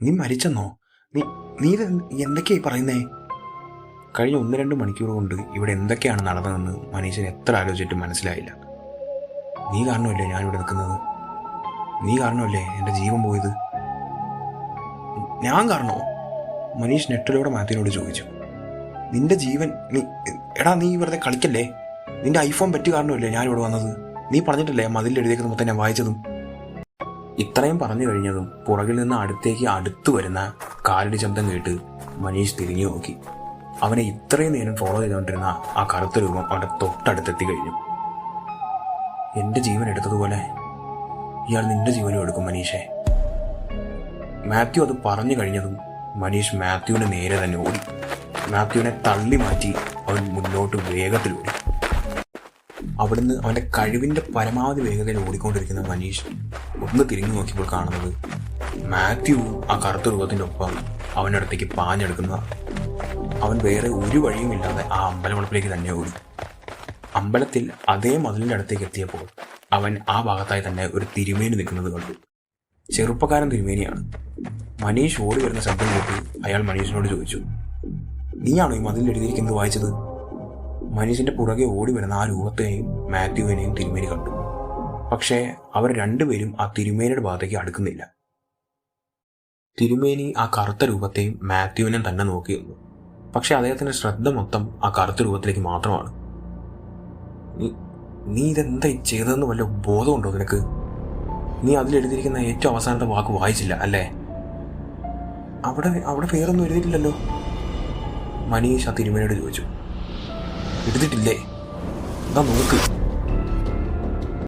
നീ മരിച്ചെന്നോ? നീ നീ ഇത് എന്തൊക്കെയായി പറയുന്നേ? കഴിഞ്ഞ 1-2 മണിക്കൂർ കൊണ്ട് ഇവിടെ എന്തൊക്കെയാണ് നടന്നതെന്ന് മനീഷിന് എത്ര ആലോചിച്ചിട്ടും മനസ്സിലായില്ല. നീ കാരണമല്ലേ ഞാനിവിടെ നിൽക്കുന്നത്. നീ കാരണമല്ലേ എൻ്റെ ജീവൻ പോയത്. ഞാൻ കാരണമോ? മനീഷ് നെട്ടിലൂടെ മാത്യുവിനോട് ചോദിച്ചു. നിന്റെ ജീവൻ നീ വെറുതെ കളിക്കല്ലേ. നിന്റെ ഐഫോൺ പറ്റി കാരണമല്ലേ ഞാനിവിടെ വന്നത്. നീ പറഞ്ഞിട്ടില്ലേ മതിൽ എഴുതിയേക്കുന്നത് മൊത്തം ഞാൻ വായിച്ചതും. ഇത്രയും പറഞ്ഞു കഴിഞ്ഞതും പുറകിൽ നിന്ന് അടുത്തു വരുന്ന കാലടി ശബ്ദം കേട്ട് മനീഷ് തിരിഞ്ഞു നോക്കി. അവനെ ഇത്രയും നേരം ഫോളോ ചെയ്തുകൊണ്ടിരുന്ന ആ കറുത്ത രൂപം അവൻ്റെ തൊട്ടടുത്തെത്തി കഴിഞ്ഞു. എൻ്റെ ജീവൻ എടുത്തതുപോലെ ഇയാൾ നിന്റെ ജീവനും എടുക്കും മനീഷേ. മാത്യു അത് പറഞ്ഞു കഴിഞ്ഞതും മനീഷ് മാത്യുവിന് നേരെ തന്നെ ഓടി. മാത്യുവിനെ തള്ളി മാറ്റി അവൻ മുന്നോട്ട് വേഗത്തിൽ ഓടി. അവിടുന്ന് അവൻ്റെ കഴിവിൻ്റെ പരമാവധി വേഗതയിൽ ഓടിക്കൊണ്ടിരിക്കുന്ന മനീഷ് ഒന്ന് തിരിഞ്ഞു നോക്കിയപ്പോൾ കാണുന്നത് മാത്യുവും ആ കറുത്ത രൂപത്തിൻ്റെ ഒപ്പം അവൻ്റെ അടുത്തേക്ക് പാഞ്ഞെടുക്കുന്ന. അവൻ വേറെ ഒരു വഴിയുമില്ലാതെ ആ അമ്പലവളപ്പിലേക്ക് തന്നെ ഓടി. അമ്പലത്തിൽ അതേ മതിലിൻ്റെ അടുത്തേക്ക് എത്തിയപ്പോൾ അവൻ ആ ഭാഗത്തായി തന്നെ ഒരു തിരുമേനി നിൽക്കുന്നത് കണ്ടു. ചെറുപ്പക്കാരൻ തിരുമേനിയാണ്. മനീഷ് ഓടി വരുന്ന ശബ്ദം കേട്ട് അയാൾ മനീഷിനോട് ചോദിച്ചു, നീയാണോ ഈ മതിലിൽ എഴുതിയിരിക്കുന്നത് വായിച്ചത്? മനീഷിന്റെ പുറകെ ഓടി വരുന്ന ആ രൂപത്തെയും മാത്യുവിനെയും തിരുമേനി കണ്ടു. പക്ഷേ അവർ രണ്ടുപേരും ആ തിരുമേനിയുടെ ഭാഗത്തേക്ക് അടുക്കുന്നില്ല. തിരുമേനി ആ കറുത്ത രൂപത്തെയും മാത്യുവിനെയും തന്നെ നോക്കി നിന്നു. പക്ഷെ അദ്ദേഹത്തിന്റെ ശ്രദ്ധ മൊത്തം ആ കറുത്ത രൂപത്തിലേക്ക് മാത്രമാണ്. നീ ഇതെന്താ ചെയ്തതെന്ന് വല്ല ബോധമുണ്ടോ നിനക്ക്? നീ അതിലെഴുതിയിരിക്കുന്ന ഏറ്റവും അവസാനത്തെ വാക്ക് വായിച്ചില്ല അല്ലേ? അവിടെ വേറൊന്നും എഴുതിയിട്ടില്ലല്ലോ. മനീഷ് ആ തിരുമേനിയോട് ചോദിച്ചു. എഴുതിയിട്ടില്ലേ? എന്താ നോക്ക്.